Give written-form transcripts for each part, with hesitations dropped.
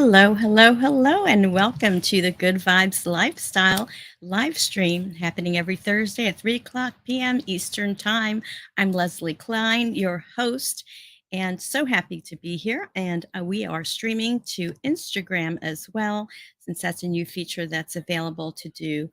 Hello, hello, hello, and welcome to the Good Vibes Lifestyle live stream happening every Thursday at 3 o'clock p.m. Eastern Time. I'm Leslie Klein, your host, and so happy to be here. And we are streaming to Instagram as well, since that's a new feature that's available to do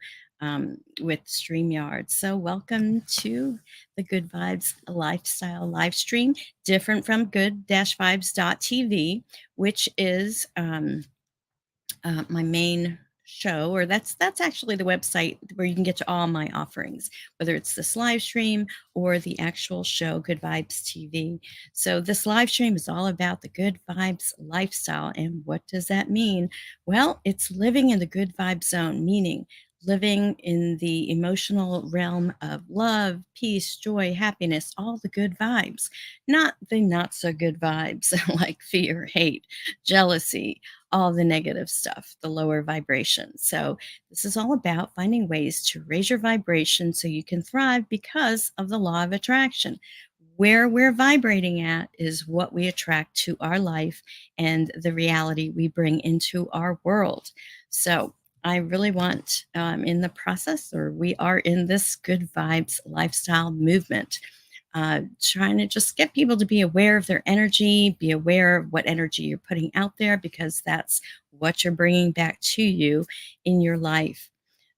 with StreamYard. So, welcome to the Good Vibes Lifestyle live stream, different from good-vibes.tv, which is my main show, or that's actually the website where you can get to all my offerings, whether it's this live stream or the actual show, Good Vibes TV. So this live stream is all about the good vibes lifestyle. And what does that mean? Well, it's living in the good vibe zone, meaning living in the emotional realm of love, peace, joy, happiness, all the good vibes, not the not so good vibes like fear, hate, jealousy, all the negative stuff, the lower vibration. So, this is all about finding ways to raise your vibration so you can thrive because of the law of attraction. Where we're vibrating at is what we attract to our life and the reality we bring into our world. So, I really want in the process, or we are in this good vibes lifestyle movement, trying to just get people to be aware of their energy, be aware of what energy you're putting out there, because that's what you're bringing back to you in your life.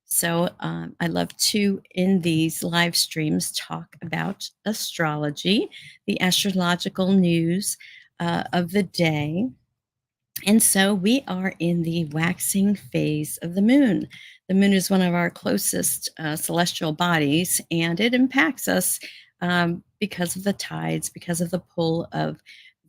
So I love to, in these live streams, talk about astrology, the astrological news of the day. And so we are in the waxing phase of the moon. The moon is one of our closest celestial bodies, and it impacts us because of the tides, because of the pull of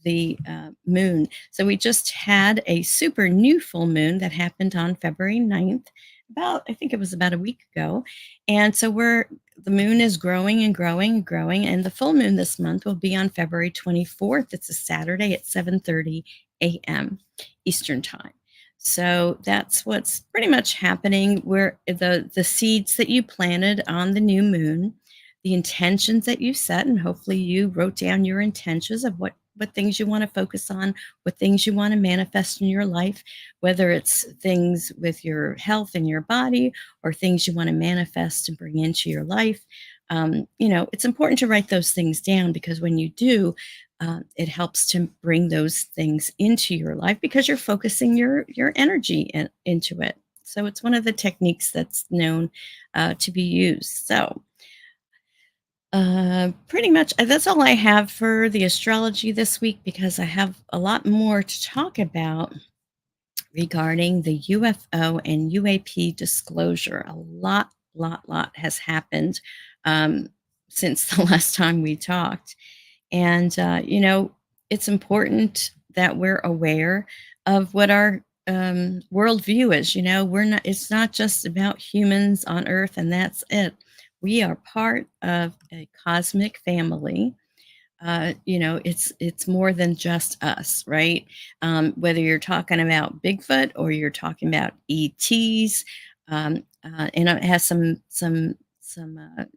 the moon. So we just had a super new full moon that happened on February 9th, I think it was about a week ago. And so the moon is growing and growing and growing. And the full moon this month will be on February 24th. It's a Saturday at 7:30 a.m. Eastern Time. So that's what's pretty much happening, where the seeds that you planted on the new moon, the intentions that you set, and hopefully you wrote down your intentions of what things you want to focus on, what things you want to manifest in your life, whether it's things with your health and your body or things you want to manifest and bring into your life. It's important to write those things down, because when you do, it helps to bring those things into your life because you're focusing your energy into it. So it's one of the techniques that's known to be used. So pretty much that's all I have for the astrology this week, because I have a lot more to talk about regarding the UFO and UAP disclosure. A lot has happened um, since the last time we talked. And, it's important that we're aware of what our worldview is. It's not just about humans on Earth and that's it. We are part of a cosmic family. It's more than just us, right? Whether you're talking about Bigfoot or you're talking about ETs, and it has some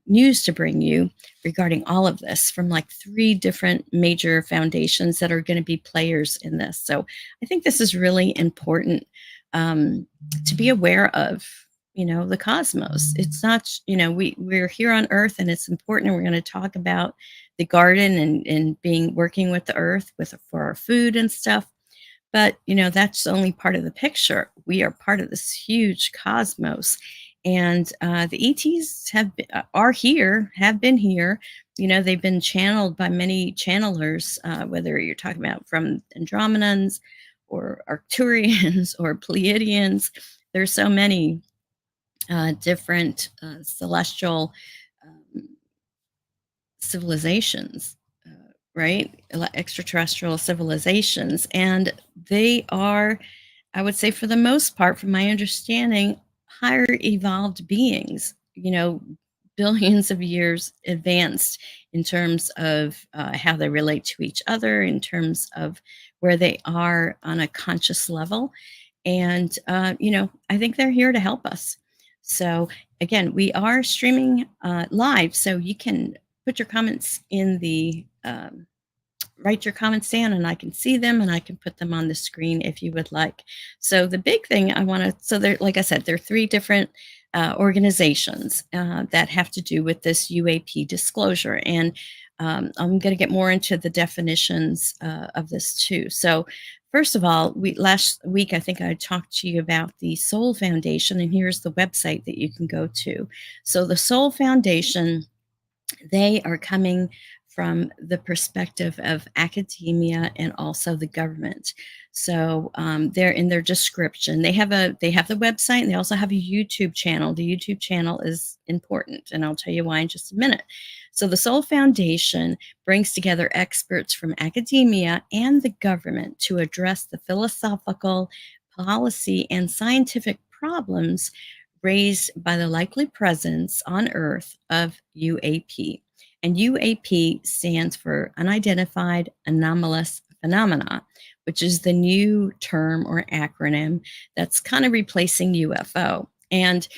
news to bring you regarding all of this from like three different major foundations that are going to be players in this. So I think this is really important to be aware of. The cosmos. It's not, we're here on Earth, and it's important. And we're going to talk about the garden and being working with the earth for our food and stuff. But that's only part of the picture. We are part of this huge cosmos, and the ETs are here, have been here. They've been channeled by many channelers, whether you're talking about from Andromedans or Arcturians or Pleiadians. There's so many different celestial um, civilizations, right? Extraterrestrial civilizations. And they are, I would say, for the most part, from my understanding, higher evolved beings, billions of years advanced in terms of how they relate to each other, in terms of where they are on a conscious level. And, I think they're here to help us. So, again, we are streaming live, so you can put your comments in the write your comments down and I can see them and I can put them on the screen if you would like. So the big thing I want to, so there, like I said, there are three different organizations that have to do with this UAP disclosure. And I'm going to get more into the definitions of this too. So first of all, last week, I think I talked to you about the Soul Foundation, and here's the website that you can go to. So the Soul Foundation, they are coming from the perspective of academia and also the government. So they're in their description. They have the website, and they also have a YouTube channel. The YouTube channel is important, and I'll tell you why in just a minute. So the Soul Foundation brings together experts from academia and the government to address the philosophical, policy, and scientific problems raised by the likely presence on Earth of UAP. And UAP stands for Unidentified Anomalous Phenomena, which is the new term or acronym that's kind of replacing UFO. And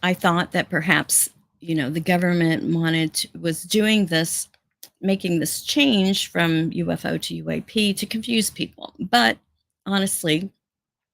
I thought that perhaps, the government was doing this, making this change from UFO to UAP to confuse people. But honestly,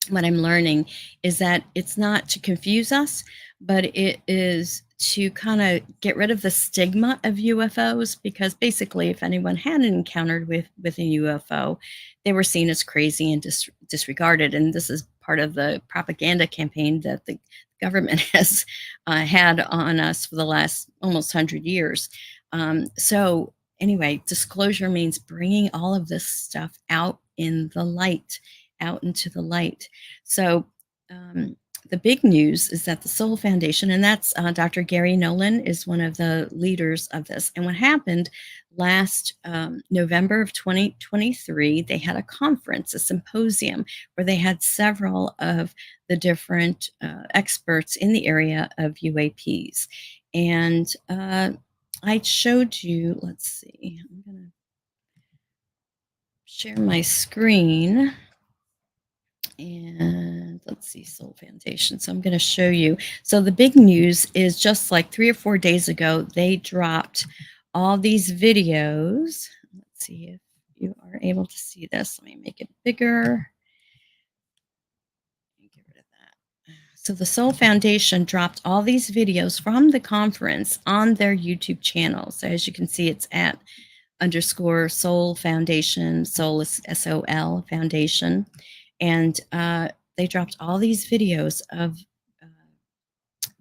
what I'm learning is that it's not to confuse us, but it is to kind of get rid of the stigma of UFOs, because basically, if anyone had encountered with a UFO, they were seen as crazy and disregarded. And this is part of the propaganda campaign that the government has had on us for the last almost 100 years. So anyway, disclosure means bringing all of this stuff out in the light, out into the light. So the big news is that the Soul Foundation, and that's Dr. Gary Nolan is one of the leaders of this. And what happened last November of 2023, they had a conference, a symposium, where they had several of the different experts in the area of UAPs. And I showed you, let's see, I'm going to share my screen. And let's see, Soul Foundation. So I'm going to show you. So the big news is just like 3 or 4 days ago, they dropped all these videos. Let's see if you are able to see this. Let me make it bigger. Get rid of that. So the Soul Foundation dropped all these videos from the conference on their YouTube channel. So as you can see, it's at _ Soul Foundation, Soul is SOL Foundation. And they dropped all these videos of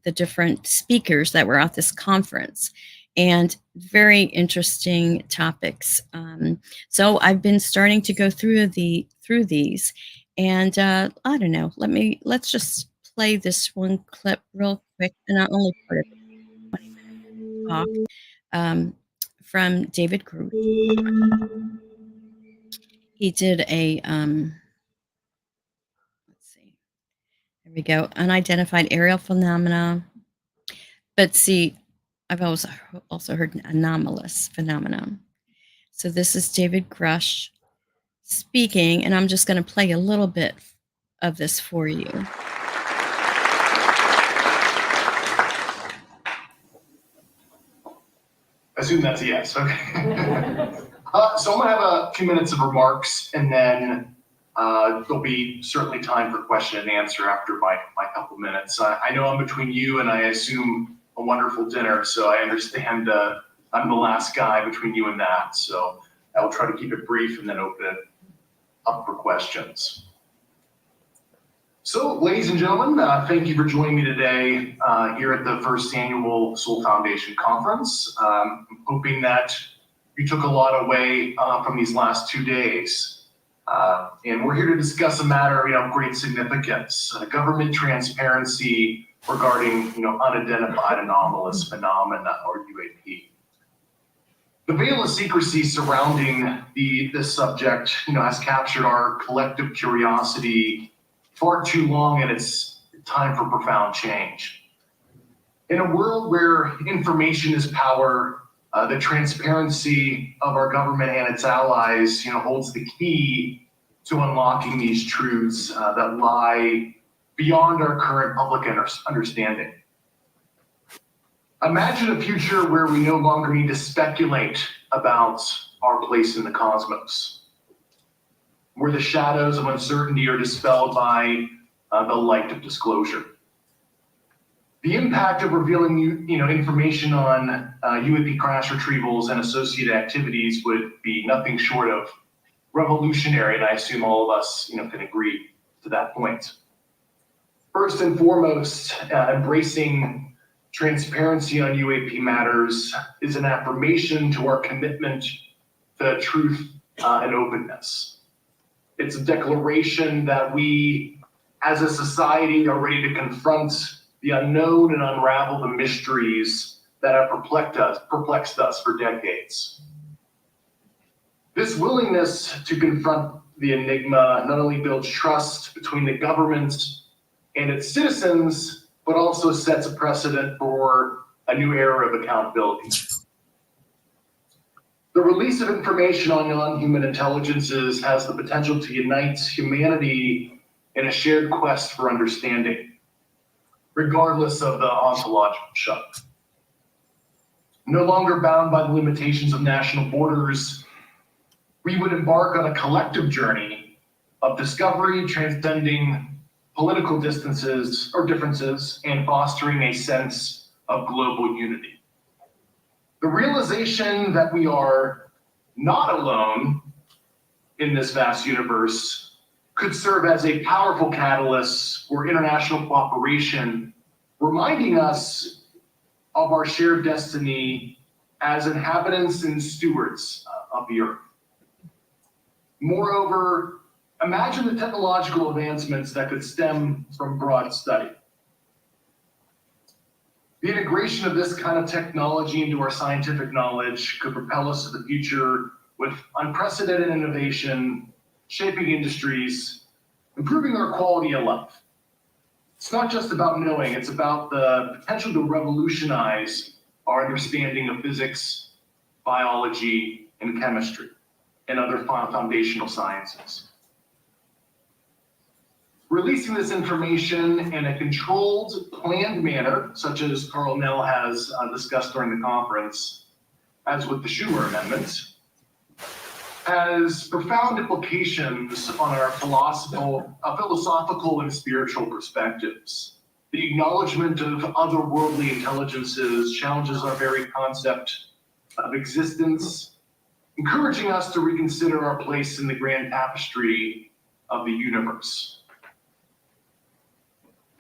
the different speakers that were at this conference, and very interesting topics. So I've been starting to go through these, and I don't know. Let's just play this one clip real quick, and not only part of it, 20-minute talk from David Groot. He did a let's see. There we go. Unidentified aerial phenomena. But see, I've also heard anomalous phenomena. So this is David Grush speaking, and I'm just going to play a little bit of this for you. I assume that's a yes. Okay. So I'm going to have a few minutes of remarks, and then there'll be certainly time for question and answer after my couple minutes. I know I'm between you and I assume a wonderful dinner, so I understand I'm the last guy between you and that. So I will try to keep it brief and then open it up for questions. So, ladies and gentlemen, thank you for joining me today here at the first annual Soul Foundation Conference. I'm hoping that you took a lot away from these last 2 days. And we're here to discuss a matter of great significance, government transparency regarding unidentified anomalous phenomena, or UAP. The veil of secrecy surrounding this subject has captured our collective curiosity far too long, and it's time for profound change. In a world where information is power, the transparency of our government and its allies holds the key to unlocking these truths that lie beyond our current public understanding. Imagine a future where we no longer need to speculate about our place in the cosmos, where the shadows of uncertainty are dispelled by the light of disclosure. The impact of revealing information on UAP crash retrievals and associated activities would be nothing short of revolutionary, and I assume all of us can agree to that point. First and foremost, embracing transparency on UAP matters is an affirmation to our commitment to truth and openness. It's a declaration that we, as a society, are ready to confront the unknown and unravel the mysteries that have perplexed us for decades. This willingness to confront the enigma not only builds trust between the government and its citizens, but also sets a precedent for a new era of accountability. The release of information on non-human intelligences has the potential to unite humanity in a shared quest for understanding, regardless of the ontological shift. No longer bound by the limitations of national borders, we would embark on a collective journey of discovery, transcending political distances or differences, and fostering a sense of global unity. The realization that we are not alone in this vast universe could serve as a powerful catalyst for international cooperation, reminding us of our shared destiny as inhabitants and stewards of the earth. Moreover, imagine the technological advancements that could stem from broad study. The integration of this kind of technology into our scientific knowledge could propel us to the future with unprecedented innovation, shaping industries, improving our quality of life. It's not just about knowing, it's about the potential to revolutionize our understanding of physics, biology, and chemistry, and other foundational sciences. Releasing this information in a controlled, planned manner, such as Carl Nell has discussed during the conference, as with the Schumer Amendment, has profound implications on our philosophical and spiritual perspectives. The acknowledgement of otherworldly intelligences challenges our very concept of existence, encouraging us to reconsider our place in the grand tapestry of the universe.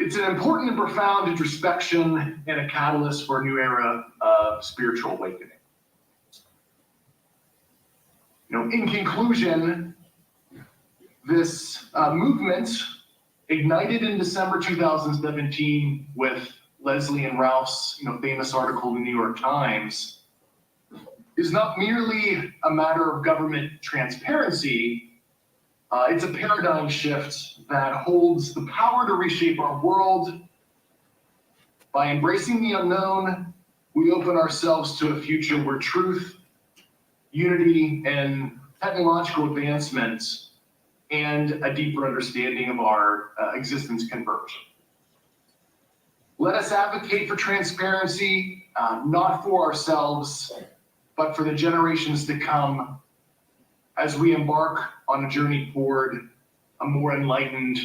It's an important and profound introspection and a catalyst for a new era of spiritual awakening. In conclusion, this movement ignited in December 2017 with Leslie and Ralph's famous article in the New York Times is not merely a matter of government transparency. It's a paradigm shift that holds the power to reshape our world. By embracing the unknown, we open ourselves to a future where truth, unity, and technological advancements and a deeper understanding of our existence converge. Let us advocate for transparency, not for ourselves, but for the generations to come, as we embark on a journey toward a more enlightened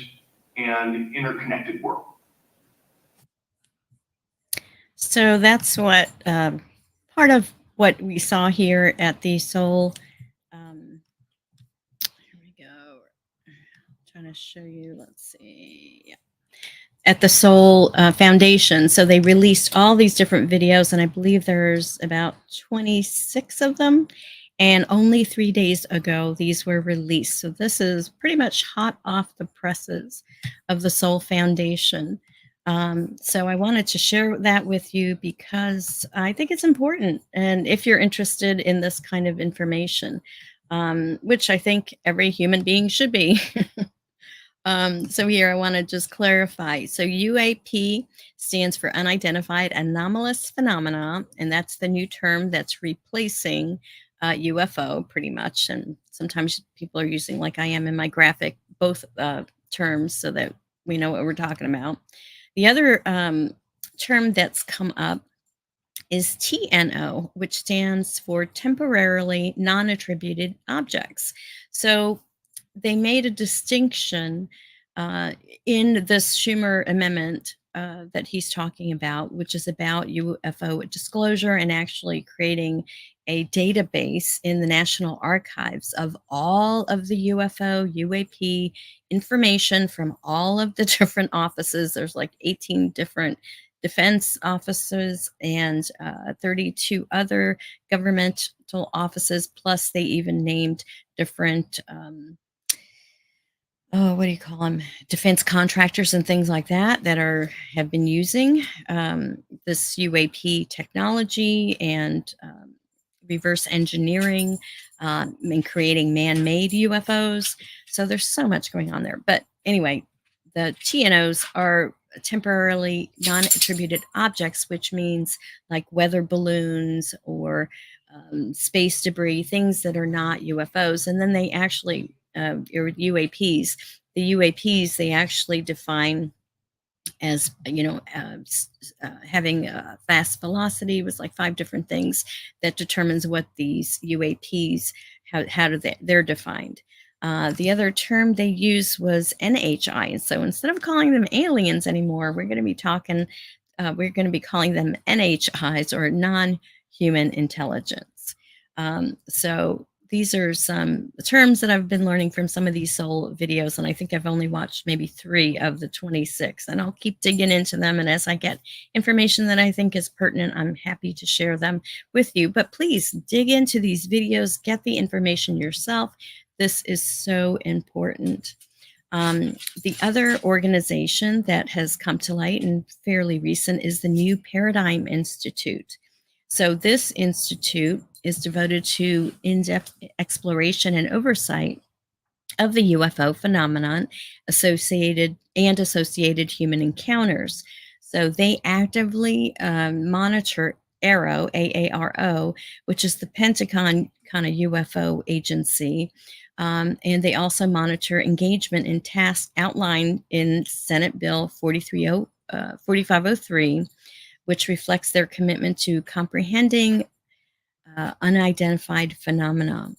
and interconnected world. So that's what part of what we saw here at the Soul. Here we go. I'm trying to show you. Let's see. Yeah. At the Soul Foundation. So they released all these different videos, and I believe there's about 26 of them. And only 3 days ago, these were released. So this is pretty much hot off the presses of the Soul Foundation. So I wanted to share that with you because I think it's important. And if you're interested in this kind of information, which I think every human being should be. So here I want to just clarify. So UAP stands for Unidentified Anomalous Phenomena, and that's the new term that's replacing UFO pretty much. And sometimes people are using, like I am in my graphic, both terms so that we know what we're talking about. The other term that's come up is TNO, which stands for temporarily non-attributed objects. So they made a distinction uh, in this Schumer amendment that he's talking about, which is about UFO disclosure and actually creating a database in the National Archives of all of the UFO, UAP information from all of the different offices. There's like 18 different defense offices and 32 other governmental offices, plus they even named different what do you call them, defense contractors and things like that that have been using this UAP technology and reverse engineering and creating man-made UFOs. So there's so much going on there. But anyway, the TNOs are temporarily non-attributed objects, which means like weather balloons or space debris, things that are not UFOs. And then they actually, or UAPs, the UAPs, they actually define as, having a fast velocity was like 5 different things that determines what these UAPs, they're defined. The other term they used was NHI. And so instead of calling them aliens anymore, we're going to be calling them NHIs, or non-human intelligence. So these are some terms that I've been learning from some of these soul videos, and I think I've only watched maybe 3 of the 26, and I'll keep digging into them. And as I get information that I think is pertinent, I'm happy to share them with you. But please dig into these videos, get the information yourself. This is so important. The other organization that has come to light and fairly recent is the New Paradigm Institute. So this institute is devoted to in-depth exploration and oversight of the UFO phenomenon associated human encounters. So they actively monitor AARO, AARO, which is the Pentagon kind of UFO agency. And they also monitor engagement in tasks outlined in Senate Bill 4503, which reflects their commitment to comprehending unidentified phenomena.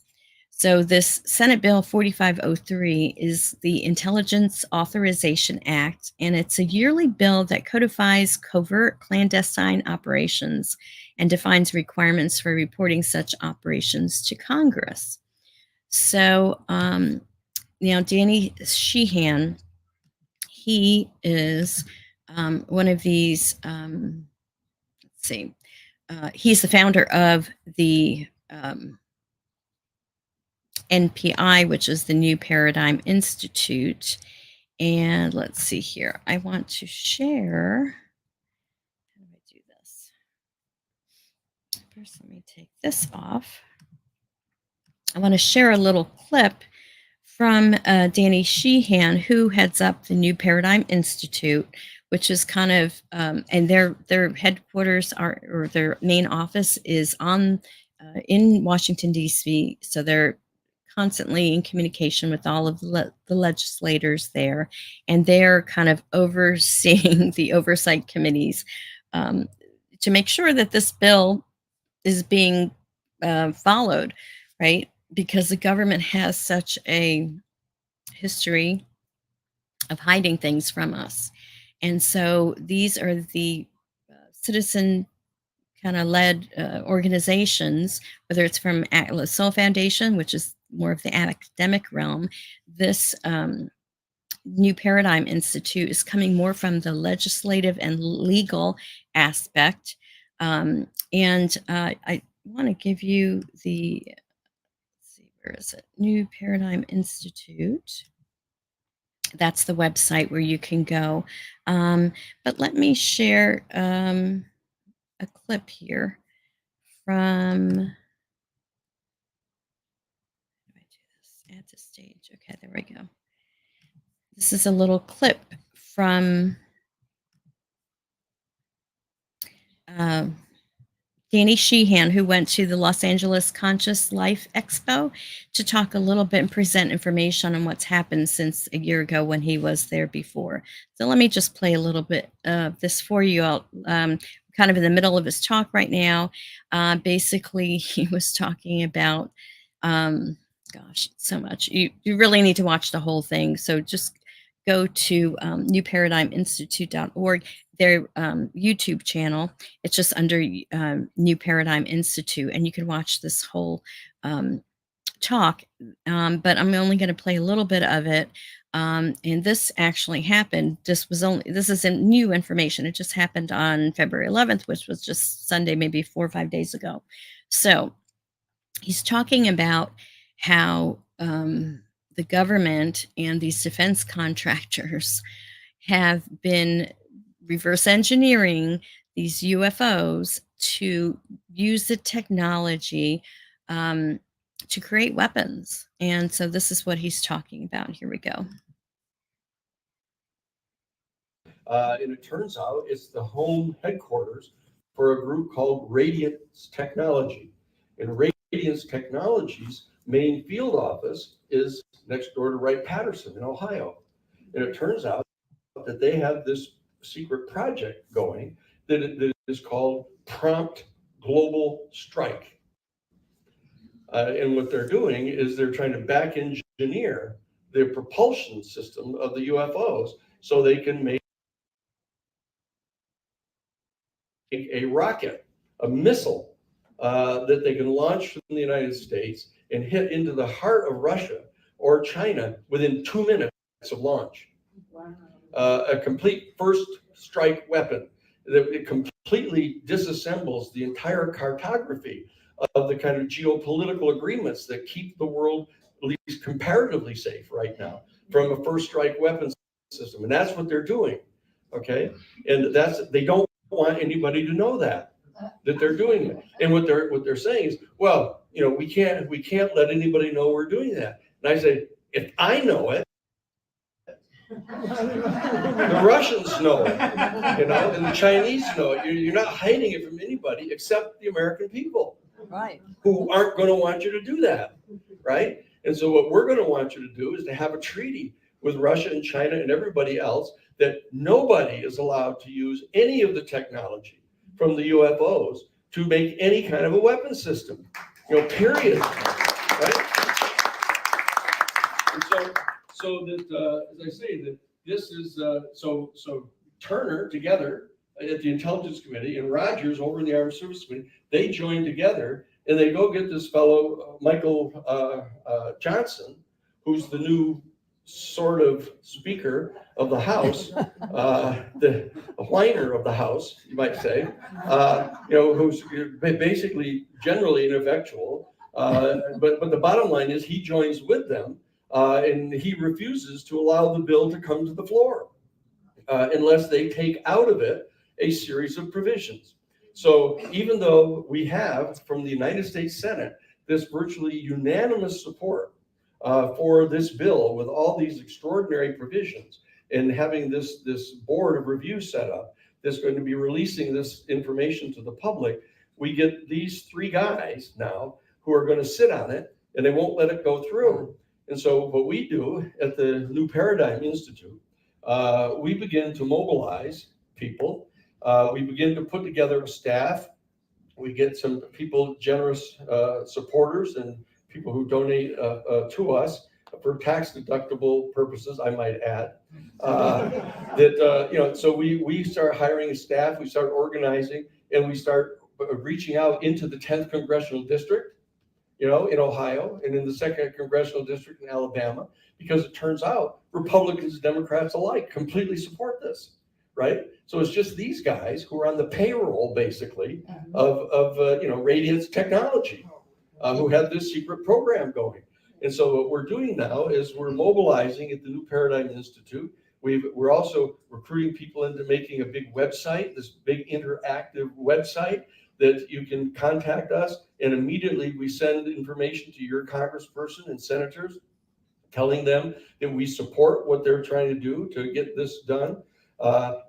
So this Senate Bill 4503 is the Intelligence Authorization Act, and it's a yearly bill that codifies covert clandestine operations and defines requirements for reporting such operations to Congress. So Danny Sheehan, he is one of these, let's see, he's the founder of the NPI, which is the New Paradigm Institute. And let's see here. I want to share. How do I do this? First, let me take this off. I want to share a little clip from Danny Sheehan, who heads up the New Paradigm Institute, which is kind of, and their headquarters are, or their main office is in Washington, D.C. So they're constantly in communication with all of the legislators there, and they're kind of overseeing the oversight committees to make sure that this bill is being followed, right? Because the government has such a history of hiding things from us. And so these are the citizen kind of led organizations, whether it's from Atlas Soul Foundation, which is more of the academic realm. This New Paradigm Institute is coming more from the legislative and legal aspect. And I want to give you the, let's see, where is it? New Paradigm Institute. That's the website where you can go. But let me share a clip here from, how do I do this? Add to stage. Okay, there we go. This is a little clip from Danny Sheehan, who went to the Los Angeles Conscious Life Expo to talk a little bit and present information on what's happened since a year ago when he was there before. So let me just play a little bit of this for you all. We're kind of in the middle of his talk right now. Basically, he was talking about, gosh, so much. You really need to watch the whole thing. So just go to newparadigminstitute.org, their YouTube channel. It's just under New Paradigm Institute, and you can watch this whole talk. But I'm only going to play a little bit of it. And this actually happened. This isn't new information. It just happened on February 11th, which was just Sunday, maybe 4 or 5 days ago. So he's talking about how the government and these defense contractors have been reverse engineering these UFOs to use the technology to create weapons. And so this is what he's talking about. Here we go. And it turns out it's the home headquarters for a group called Radiance Technology. And Radiance Technology's main field office is next door to Wright-Patterson in Ohio. And it turns out that they have this secret project going that is called Prompt Global Strike. And what they're doing is they're trying to back engineer the propulsion system of the UFOs so they can make a rocket, a missile that they can launch from the United States and hit into the heart of Russia or China within 2 minutes of launch. Wow. A complete first strike weapon that it completely disassembles the entire cartography of the kind of geopolitical agreements that keep the world at least comparatively safe right now from a first strike weapons system. And that's what they're doing. Okay. And they don't want anybody to know that they're doing it. And what they're saying is, well, we can't let anybody know we're doing that. And I say, if I know it, the Russians know it, and the Chinese know it. You're not hiding it from anybody except the American people, right? Who aren't going to want you to do that, right? And so what we're going to want you to do is to have a treaty with Russia and China and everybody else that nobody is allowed to use any of the technology from the UFOs to make any kind of a weapon system, period, right? And so that, as I say, that this is, so Turner together at the Intelligence Committee and Rogers over in the Armed Services Committee, they join together and they go get this fellow, Michael Johnson, who's the new sort of Speaker of the House, the whiner of the House, you might say, who's basically generally ineffectual. But the bottom line is he joins with them, and he refuses to allow the bill to come to the floor unless they take out of it a series of provisions. So even though we have from the United States Senate this virtually unanimous support for this bill with all these extraordinary provisions and having this board of review set up that's going to be releasing this information to the public, we get these three guys now who are going to sit on it and they won't let it go through. And so what we do at the New Paradigm Institute, we begin to mobilize people. We begin to put together a staff. We get some people, generous supporters and people who donate to us for tax deductible purposes, I might add. So we start hiring a staff, we start organizing, and we start reaching out into the 10th Congressional District, in Ohio, and in the 2nd Congressional District in Alabama, because it turns out Republicans and Democrats alike completely support this, right? So it's just these guys who are on the payroll, basically, of Radiance Technology, who have this secret program going. And so what we're doing now is we're mobilizing at the New Paradigm Institute. We're also recruiting people into making a big website, this big interactive website that you can contact us, and immediately we send information to your congressperson and senators, telling them that we support what they're trying to do to get this done.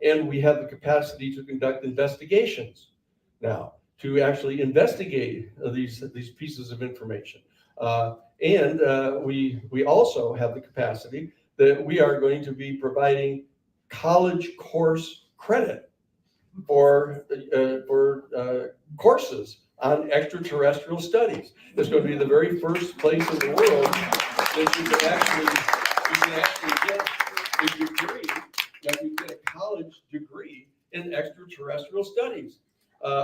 And we have the capacity to conduct investigations now, to actually investigate these pieces of information. And we also have the capacity that we are going to be providing college course credit for courses on extraterrestrial studies. It's going to be the very first place in the world that you can actually get a degree, that you get a college degree in extraterrestrial studies.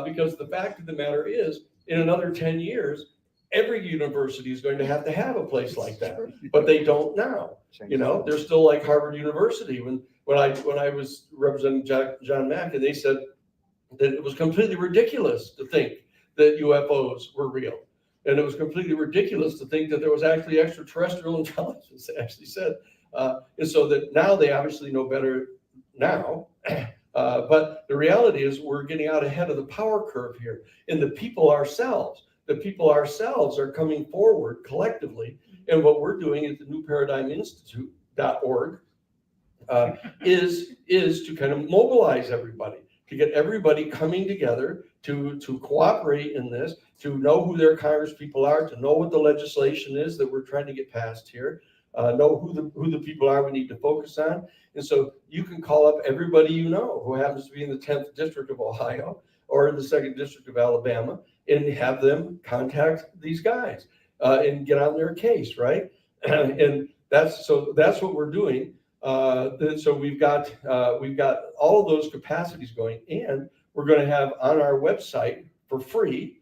Because the fact of the matter is, in another 10 years, every university is going to have a place like that, but they don't now. You know, they're still like Harvard University. When I was representing John Mack, and they said that it was completely ridiculous to think that UFOs were real. And it was completely ridiculous to think that there was actually extraterrestrial intelligence, they actually said. And so that now they obviously know better now. But the reality is we're getting out ahead of the power curve here. And the people ourselves are coming forward collectively. And what we're doing at the New Paradigm Institute.org is to kind of mobilize everybody, to get everybody coming together to cooperate in this, to know who their congresspeople are, to know what the legislation is that we're trying to get passed here, know who the people are we need to focus on. And so you can call up everybody you know who happens to be in the 10th District of Ohio or in the 2nd District of Alabama and have them contact these guys and get on their case, right? And that's what we're doing. So we've got all of those capacities going, and we're going to have on our website for free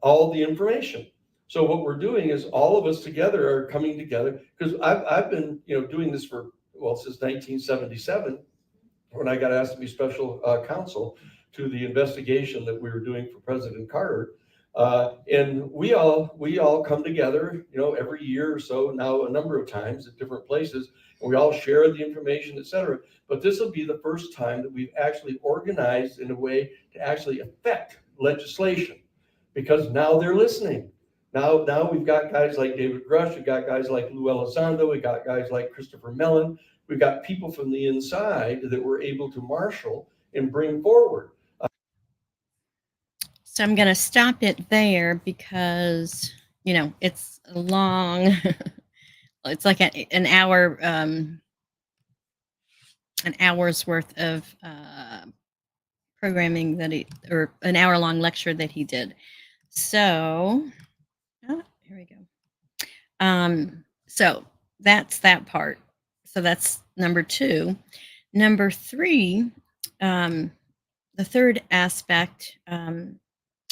all the information. So what we're doing is all of us together are coming together, because I've been doing this since 1977, when I got asked to be special counsel to the investigation that we were doing for President Carter. And we all come together, every year or so now, a number of times at different places, and we all share the information, et cetera. But this will be the first time that we've actually organized in a way to actually affect legislation, because now they're listening. Now we've got guys like David Grush, we've got guys like Lou Elizondo, we've got guys like Christopher Mellon, we've got people from the inside that we're able to marshal and bring forward. So I'm going to stop it there because, it's long. It's like an hour, an hour's worth of programming or an hour-long lecture that he did. So, here we go. So that's that part. So that's number 2. Number 3, the third aspect,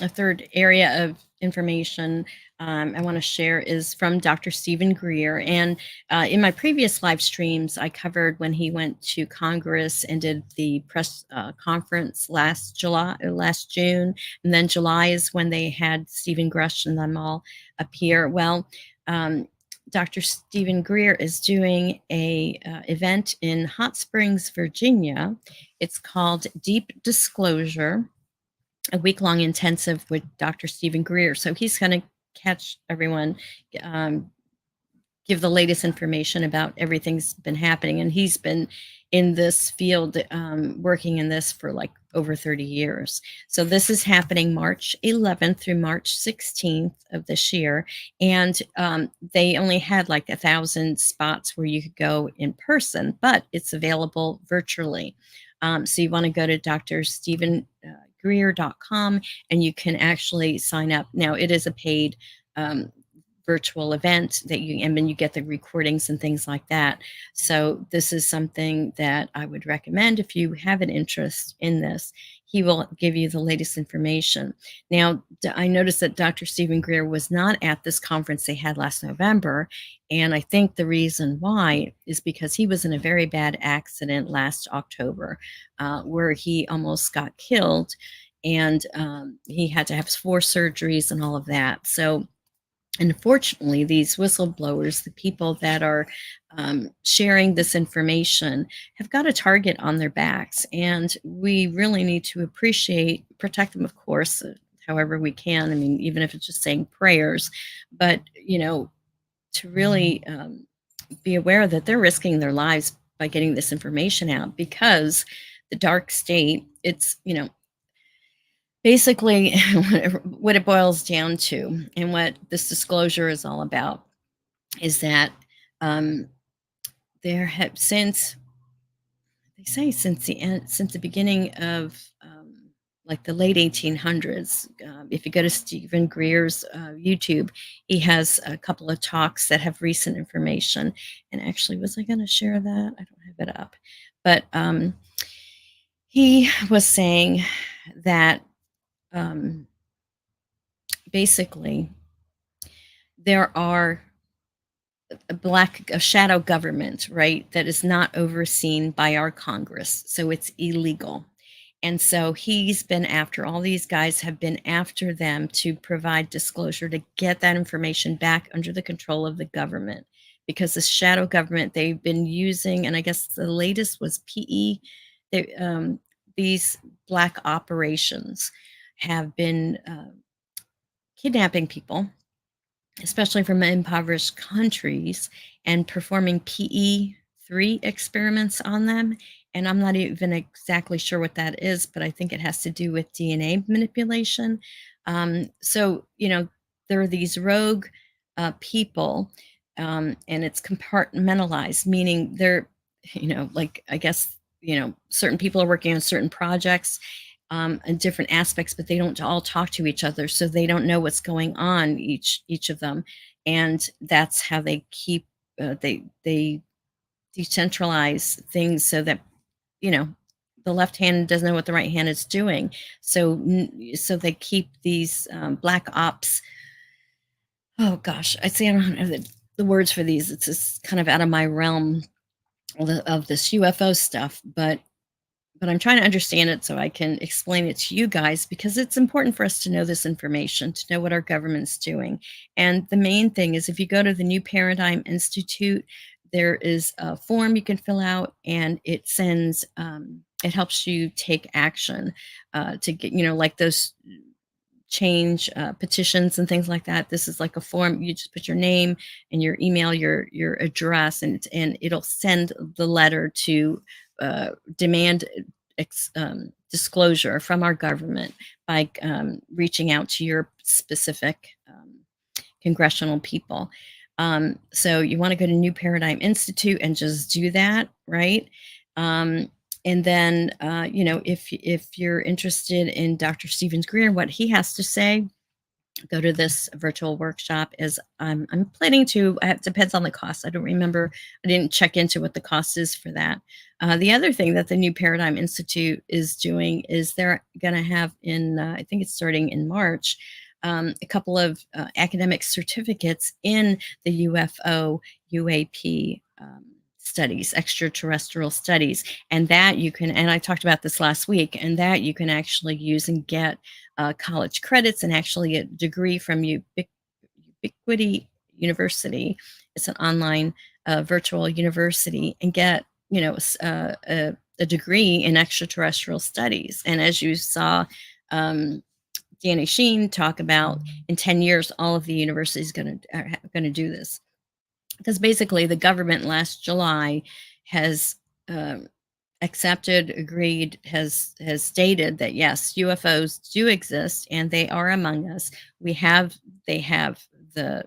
a third area of information I want to share is from Dr. Stephen Greer. And in my previous live streams, I covered when he went to Congress and did the press conference last June. And then July is when they had Stephen Grush and them all appear. Well, Dr. Stephen Greer is doing a event in Hot Springs, Virginia. It's called Deep Disclosure, a week-long intensive with Dr. Stephen Greer. So he's going to catch everyone, give the latest information about everything's been happening. And he's been in this field, working in this for like over 30 years. So this is happening March 11th through March 16th of this year. And they only had like 1,000 spots where you could go in person, but it's available virtually. So you want to go to drstephen.greer.com and you can actually sign up. Now it is a paid virtual event and then you get the recordings and things like that. So this is something that I would recommend if you have an interest in this. He will give you the latest information. Now, I noticed that Dr. Stephen Greer was not at this conference they had last November. And I think the reason why is because he was in a very bad accident last October where he almost got killed. And he had to have 4 surgeries and all of that. So unfortunately, these whistleblowers, the people that are sharing this information, have got a target on their backs. And we really need to protect them, of course, however we can. I mean, even if it's just saying prayers, but, to really be aware that they're risking their lives by getting this information out, because the dark state, it's, basically what it boils down to and what this disclosure is all about is that since they say since the beginning of like the late 1800s. If you go to Stephen Greer's YouTube, he has a couple of talks that have recent information. And actually, was I going to share that? I don't have it up, but he was saying that basically there are a shadow government, right, that is not overseen by our Congress, so it's illegal. And so he's been after, all these guys have been after them to provide disclosure to get that information back under the control of the government, because the shadow government they've been using, and I guess the latest was PE. These black operations have been kidnapping people, especially from impoverished countries, and performing PE3 experiments on them. And I'm not even exactly sure what that is, but I think it has to do with DNA manipulation. So, there are these rogue people, and it's compartmentalized, meaning they're, like, I guess, certain people are working on certain projects and different aspects, but they don't all talk to each other, so they don't know what's going on each of them, and that's how they keep they decentralize things so that the left hand doesn't know what the right hand is doing. So they keep these black ops. Oh gosh, I say I don't have the words for these. It's just kind of out of my realm of this UFO stuff, but I'm trying to understand it so I can explain it to you guys, because it's important for us to know this information, to know what our government's doing. And the main thing is, if you go to the New Paradigm Institute, there is a form you can fill out, and it sends, it helps you take action to get, like those change petitions and things like that. This is like a form. You just put your name and your email, your address, and it'll send the letter to demand disclosure from our government by reaching out to your specific congressional people. So you want to go to New Paradigm Institute and just do that, right? And then, if you're interested in Dr. Stephen Greer, what he has to say, go to this virtual workshop. Is I'm planning to, it depends on the cost. I don't remember. I didn't check into what the cost is for that. The other thing that the New Paradigm Institute is doing is they're going to have I think it's starting in March, a couple of academic certificates in the UFO UAP studies, extraterrestrial studies, and that you can, and I talked about this last week, and that you can actually use and get college credits and actually a degree from Ubiquity University. It's an online virtual university, and get a degree in extraterrestrial studies. And as you saw Daniel Sheehan talk about, in 10 years, all of the universities are going to do this. Because basically the government last July has agreed, has stated that yes, UFOs do exist and they are among us. They have the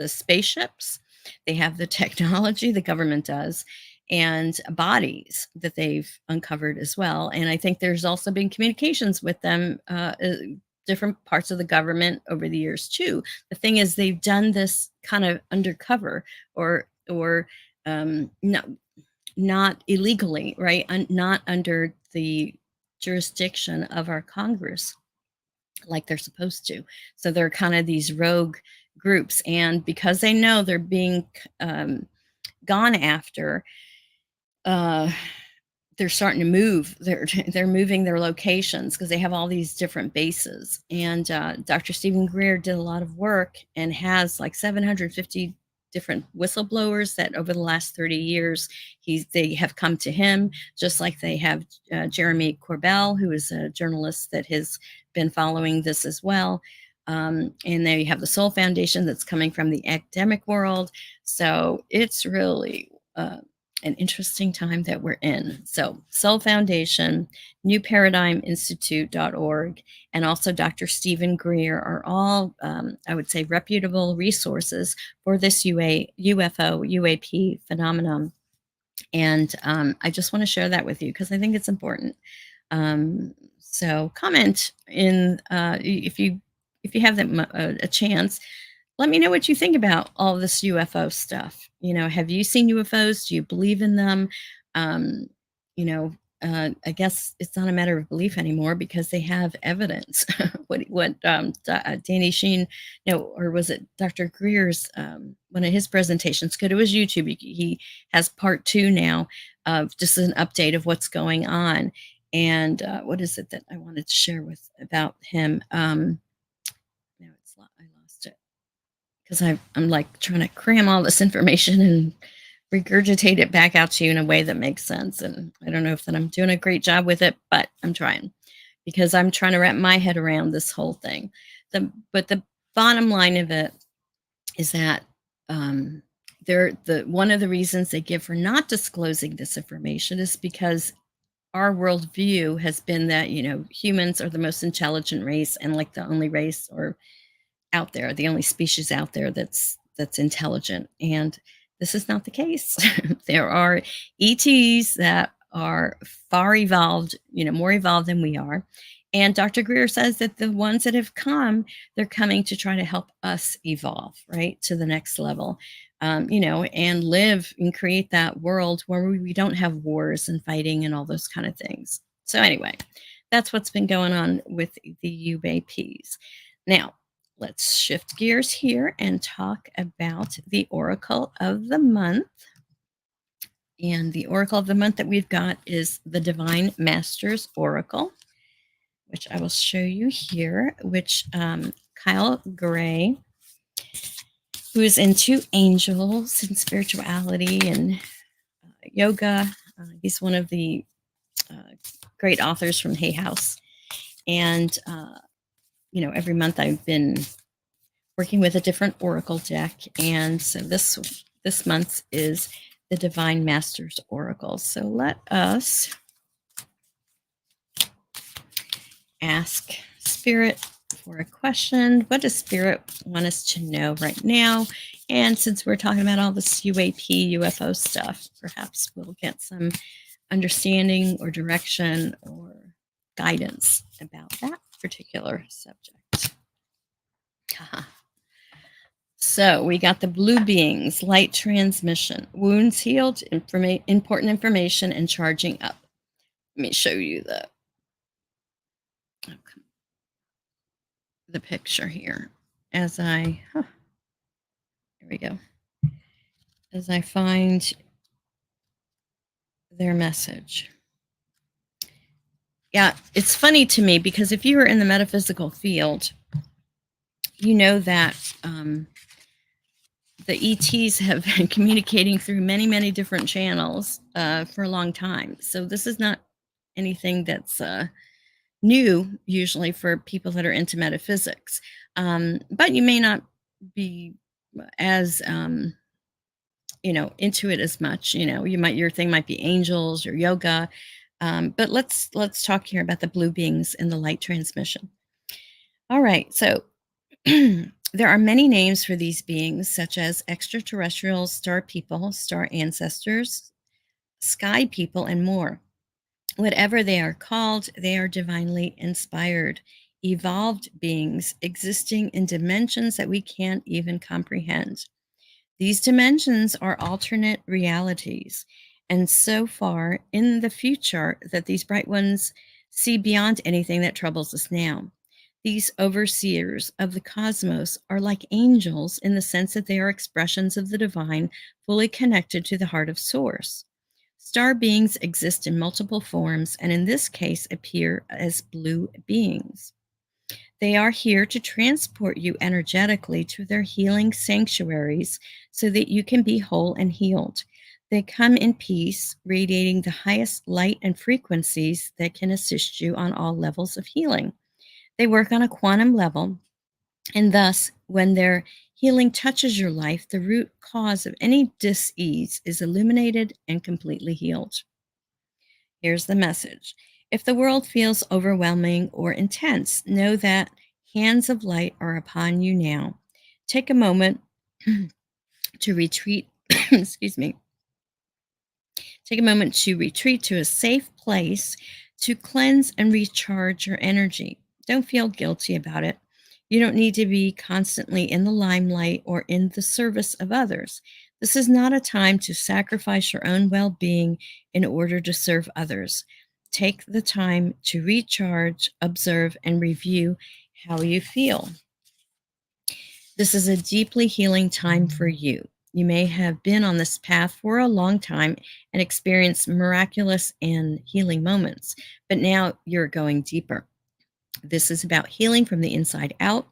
spaceships, they have the technology, the government does, and bodies that they've uncovered as well. And I think there's also been communications with them, different parts of the government over the years too. The thing is, they've done this kind of undercover, or not illegally, right? Not under the jurisdiction of our Congress like they're supposed to. So they're kind of these rogue groups, and because they know they're being gone after, they're starting to move. They're moving their locations because they have all these different bases. And Dr. Stephen Greer did a lot of work and has like 750 different whistleblowers that over the last 30 years they have come to him, just like they have Jeremy Corbell, who is a journalist that has been following this as well. And then you have the Soul Foundation that's coming from the academic world. So it's really an interesting time that we're in. So Soul Foundation, newparadigminstitute.org, and also Dr. Stephen Greer are all, I would say, reputable resources for this UFO, UAP phenomenon. And I just want to share that with you because I think it's important. So comment in if you have a chance. Let me know what you think about all this UFO stuff. Have you seen UFOs? Do you believe in them? Um, you know, I guess it's not a matter of belief anymore because they have evidence. Danny Sheen, or was it Dr. Greer's one of his presentations? Go to his YouTube. He has part 2 now of just an update of what's going on. And what is it that I wanted to share about him? Now I lost it because I'm like trying to cram all this information and regurgitate it back out to you in a way that makes sense. And I don't know if that I'm doing a great job with it, but I'm trying because I'm trying to wrap my head around this whole thing. But the bottom line of it is that one of the reasons they give for not disclosing this information is because our worldview has been that humans are the most intelligent race and like the only race or out there, the only species out there that's intelligent. And this is not the case. There are ETs that are far evolved, more evolved than we are. And Dr. Greer says that the ones that have come, they're coming to try to help us evolve, right, to the next level, and live and create that world where we don't have wars and fighting and all those kind of things. So anyway, that's what's been going on with the UAPs. Now, let's shift gears here and talk about the Oracle of the Month. And the Oracle of the Month that we've got is the Divine Masters Oracle, which I will show you here, which Kyle Gray, who is into angels and spirituality and yoga, he's one of the great authors from Hay House. And, every month I've been working with a different Oracle deck. And so this month's is the Divine Masters Oracle. So let us ask Spirit for a question. What does Spirit want us to know right now? And since we're talking about all this UAP, UFO stuff, perhaps we'll get some understanding or direction or guidance about that particular subject. So we got the blue beings, light transmission, wounds healed, important information, and charging up. Let me show you the picture here as here we go. As I find their message. Yeah, it's funny to me because if you are in the metaphysical field, you know that the ETs have been communicating through many, many different channels for a long time. So this is not anything that's new, usually for people that are into metaphysics. But you may not be as into it as much. Your thing might be angels or yoga. But let's talk here about the blue beings and the light transmission. All right, so there are many names for these beings, such as extraterrestrials, star people, star ancestors, sky people, and more. Whatever they are called, they are divinely inspired, evolved beings existing in dimensions that we can't even comprehend. These dimensions are alternate realities, and so far in the future that these bright ones see beyond anything that troubles us now. These overseers of the cosmos are like angels in the sense that they are expressions of the divine, fully connected to the heart of Source. Star beings exist in multiple forms, and in this case appear as blue beings. They are here to transport you energetically to their healing sanctuaries so that you can be whole and healed. They come in peace, radiating the highest light and frequencies that can assist you on all levels of healing. They work on a quantum level, and thus, when their healing touches your life, the root cause of any dis-ease is illuminated and completely healed. Here's the message. If the world feels overwhelming or intense, know that hands of light are upon you now. Take a moment to retreat, excuse me, Take a moment to retreat to a safe place to cleanse and recharge your energy. Don't feel guilty about it. You don't need to be constantly in the limelight or in the service of others. This is not a time to sacrifice your own well being in order to serve others. Take the time to recharge, observe, and review how you feel. This is a deeply healing time for you. You may have been on this path for a long time and experienced miraculous and healing moments, but now you're going deeper. This is about healing from the inside out.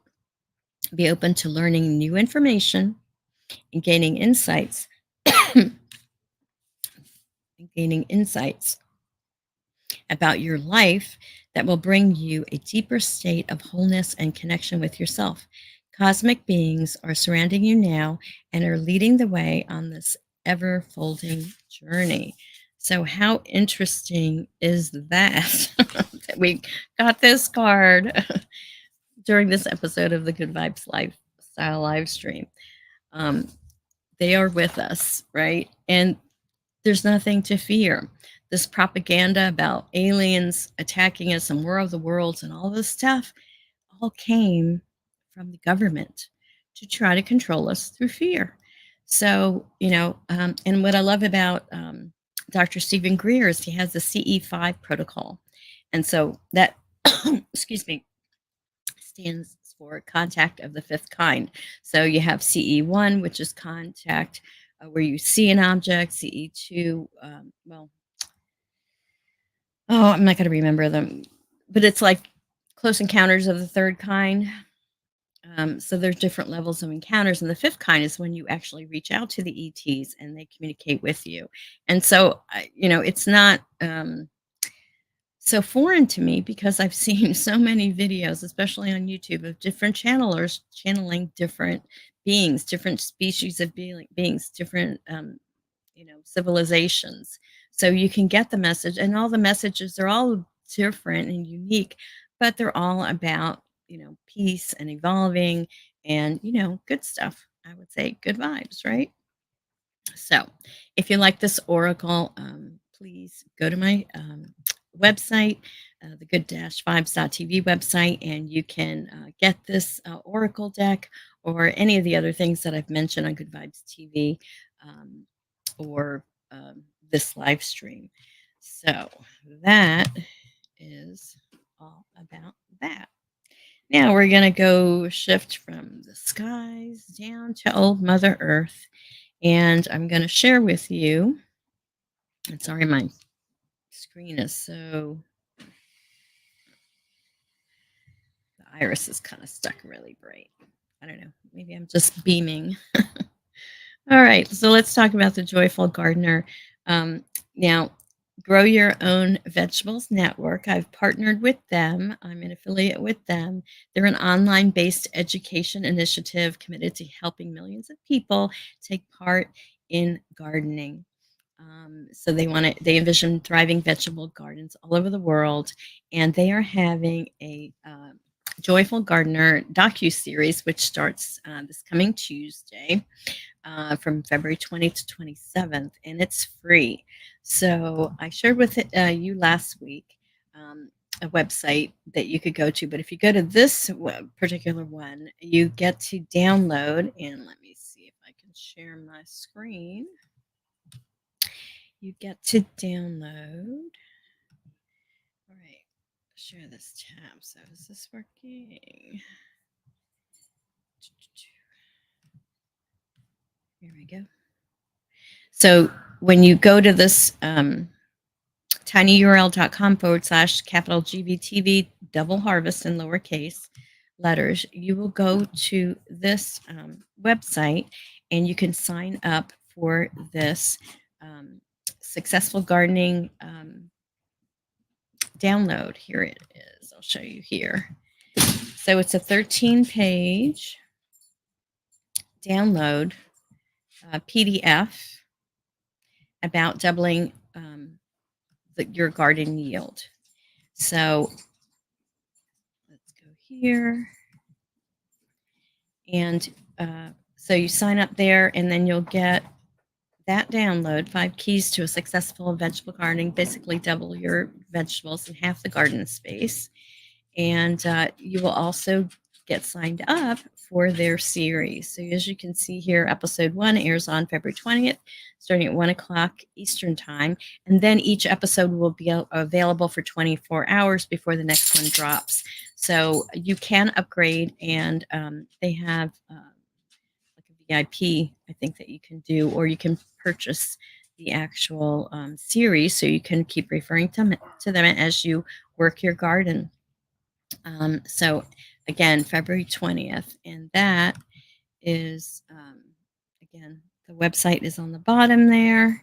Be open to learning new information and gaining insights about your life that will bring you a deeper state of wholeness and connection with yourself. Cosmic beings are surrounding you now and are leading the way on this ever folding journey. So, how interesting is that? That we got this card during this episode of the Good Vibes Lifestyle live stream. They are with us, right? And there's nothing to fear. This propaganda about aliens attacking us and War of the Worlds and all this stuff all came from the government to try to control us through fear. So, and what I love about Dr. Stephen Greer is he has the CE5 protocol. And so that, excuse me, stands for contact of the fifth kind. So you have CE1, which is contact where you see an object, CE2, I'm not going to remember them, but it's like close encounters of the third kind. So there's different levels of encounters, and the fifth kind is when you actually reach out to the ETs and they communicate with you. And so, it's not so foreign to me because I've seen so many videos, especially on YouTube, of different channelers channeling different beings, different species of beings, different civilizations. So you can get the message, and all the messages are all different and unique, but they're all about, peace and evolving and, good stuff. I would say good vibes, right? So if you like this oracle, please go to my website, the good-vibes.tv website, and you can get this oracle deck or any of the other things that I've mentioned on Good Vibes TV. Or this live stream. So that is all about that. Now we're going to go shift from the skies down to old Mother Earth. And I'm going to share with you. And sorry, my screen is so. The iris is kind of stuck really bright. I don't know. Maybe I'm just beaming. All right, so let's talk about the Joyful Gardener. Now, Grow Your Own Vegetables Network. I've partnered with them. I'm an affiliate with them. They're an online-based education initiative committed to helping millions of people take part in gardening. So they envision thriving vegetable gardens all over the world, and they are having a Joyful Gardener docu-series, which starts this coming Tuesday. From February 20th to 27th, and it's free. So I shared with you last week a website that you could go to, but if you go to this particular one, you get to download, and let me see if I can share my screen. You get to download. All right, share this tab. So is this working? Here we go. So when you go to this tinyurl.com/capital GVTV double harvest in lowercase letters, you will go to this website and you can sign up for this successful gardening download. Here it is. I'll show you here. So it's a 13-page download PDF about doubling your garden yield. So let's go here. And so you sign up there, and then you'll get that download, 5 Keys to a Successful Vegetable Gardening, basically double your vegetables in half the garden space. And you will also get signed up for their series. So as you can see here, episode 1 airs on February 20th, starting at 1 o'clock Eastern time. And then each episode will be available for 24 hours before the next one drops. So you can upgrade, and they have like a VIP, I think, that you can do, or you can purchase the actual series so you can keep referring to them as you work your garden. So again, February 20th, and that is, again, the website is on the bottom there.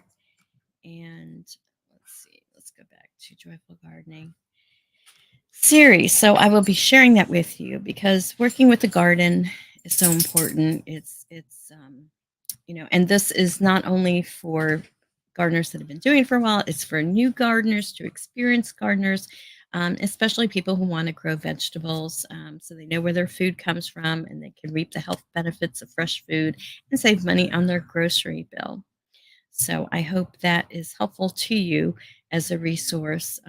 And let's see, let's go back to Joyful Gardening series. So I will be sharing that with you because working with the garden is so important. It's and this is not only for gardeners that have been doing it for a while, it's for new gardeners, to experienced gardeners, especially people who want to grow vegetables, so they know where their food comes from and they can reap the health benefits of fresh food and save money on their grocery bill. So I hope that is helpful to you as a resource,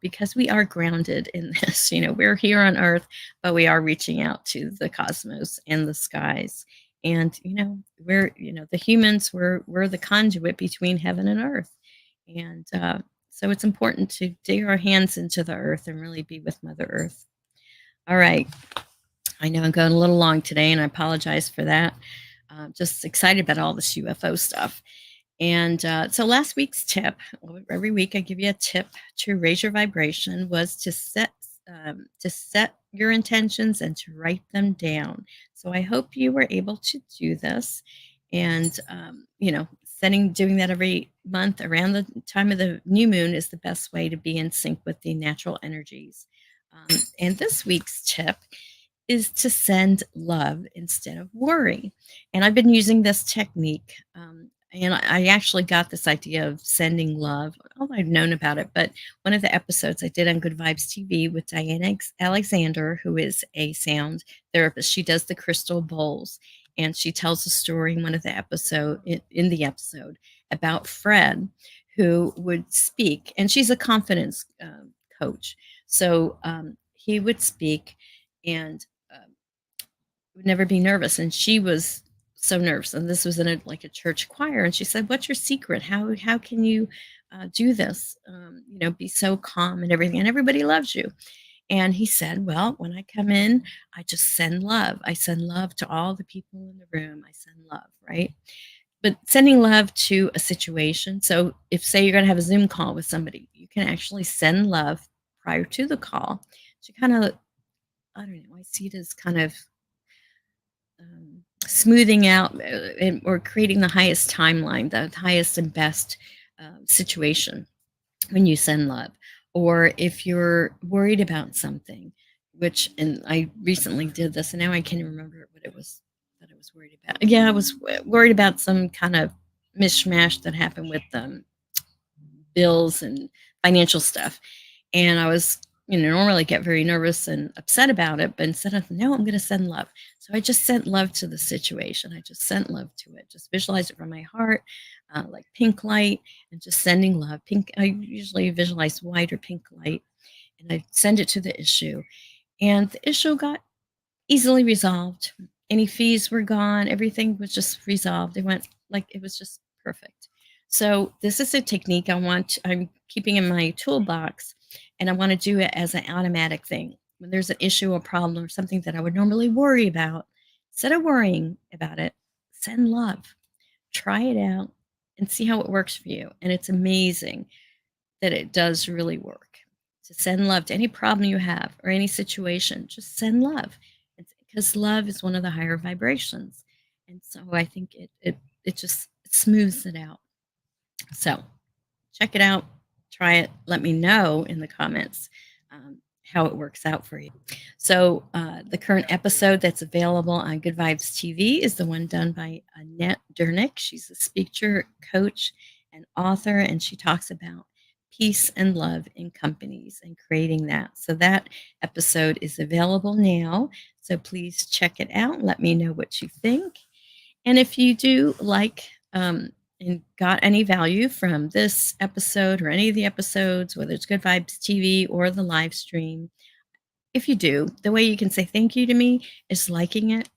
because we are grounded in this. We're here on Earth, but we are reaching out to the cosmos and the skies. And, we're, the humans, we're the conduit between heaven and earth. And so it's important to dig our hands into the earth and really be with Mother Earth. All right. I know I'm going a little long today, and I apologize for that. Just excited about all this UFO stuff. And so last week's tip, every week I give you a tip to raise your vibration, was to set your intentions and to write them down. So I hope you were able to do this, and doing that every month around the time of the new moon is the best way to be in sync with the natural energies. And this week's tip is to send love instead of worry. And I've been using this technique. And I actually got this idea of sending love. Although I've known about it, but one of the episodes I did on Good Vibes TV with Diane Alexander, who is a sound therapist, she does the crystal bowls, and she tells a story in one of the in the episode about Fred, who would speak, and she's a confidence coach. So he would speak and would never be nervous, and she was so nervous. And this was in a church choir, and she said, "What's your secret? How can you do this? Be so calm and everything, and everybody loves you." And he said, "Well, when I come in, I just send love. I send love to all the people in the room. I send love, right?" But sending love to a situation. So if, say, you're going to have a Zoom call with somebody, you can actually send love prior to the call to kind of, I don't know, I see it as kind of smoothing out or creating the highest timeline, the highest and best situation when you send love. Or if you're worried about something, and I recently did this, and now I can't remember what it was that I was worried about. Yeah, I was worried about some kind of mishmash that happened with bills and financial stuff. And I was, normally get very nervous and upset about it, but instead of, no, I'm going to send love. So I just sent love to the situation. I just sent love to it. Just visualize it from my heart, like pink light, and just sending love. Pink, I usually visualize white or pink light, and I send it to the issue. And the issue got easily resolved. Any fees were gone. Everything was just resolved. It was just perfect. So this is a technique I'm keeping in my toolbox, and I want to do it as an automatic thing. When there's an issue or problem or something that I would normally worry about, instead of worrying about it, send love. Try it out and see how it works for you. And it's amazing that it does really work. To send love to any problem you have or any situation, just send love. Because love is one of the higher vibrations. And so I think it just smooths it out. So check it out, try it, let me know in the comments how it works out for you. So the current episode that's available on Good Vibes TV is the one done by Annette Dernick. She's a speaker, coach, and author, and she talks about peace and love in companies and creating that. So that episode is available now. So please check it out. Let me know what you think. And if you do like and got any value from this episode or any of the episodes, whether it's Good Vibes TV or the live stream, if you do, the way you can say thank you to me is liking it,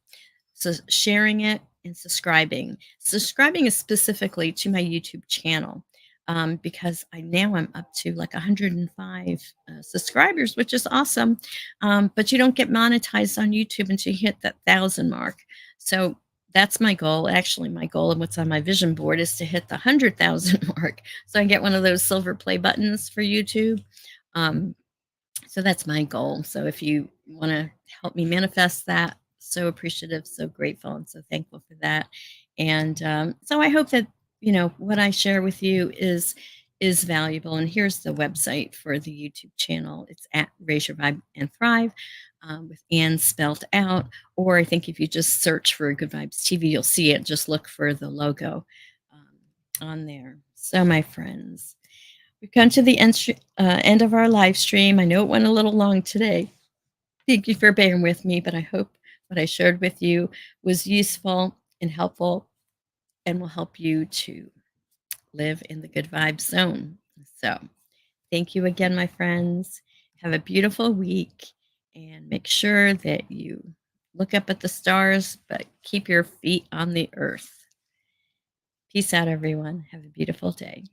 so sharing it, and subscribing. Subscribing is specifically to my YouTube channel, because I'm up to like 105 subscribers, which is awesome. But you don't get monetized on YouTube until you hit that 1,000 mark. So that's my goal. Actually, my goal and what's on my vision board is to hit the 100,000 mark, so I get one of those silver play buttons for YouTube. Um, so that's my goal. So if you want to help me manifest that, so appreciative, so grateful, and so thankful for that. And so I hope that what I share with you is valuable. And here's the website for the YouTube channel. It's at Raise Your Vibe and Thrive, with Ann spelled out. Or I think if you just search for Good Vibes TV, you'll see it. Just look for the logo on there. So my friends, we've come to the end of our live stream. I know it went a little long today. Thank you for bearing with me, but I hope what I shared with you was useful and helpful and will help you to live in the good vibe zone. So thank you again, my friends. Have a beautiful week, and make sure that you look up at the stars, but keep your feet on the earth. Peace out, everyone. Have a beautiful day.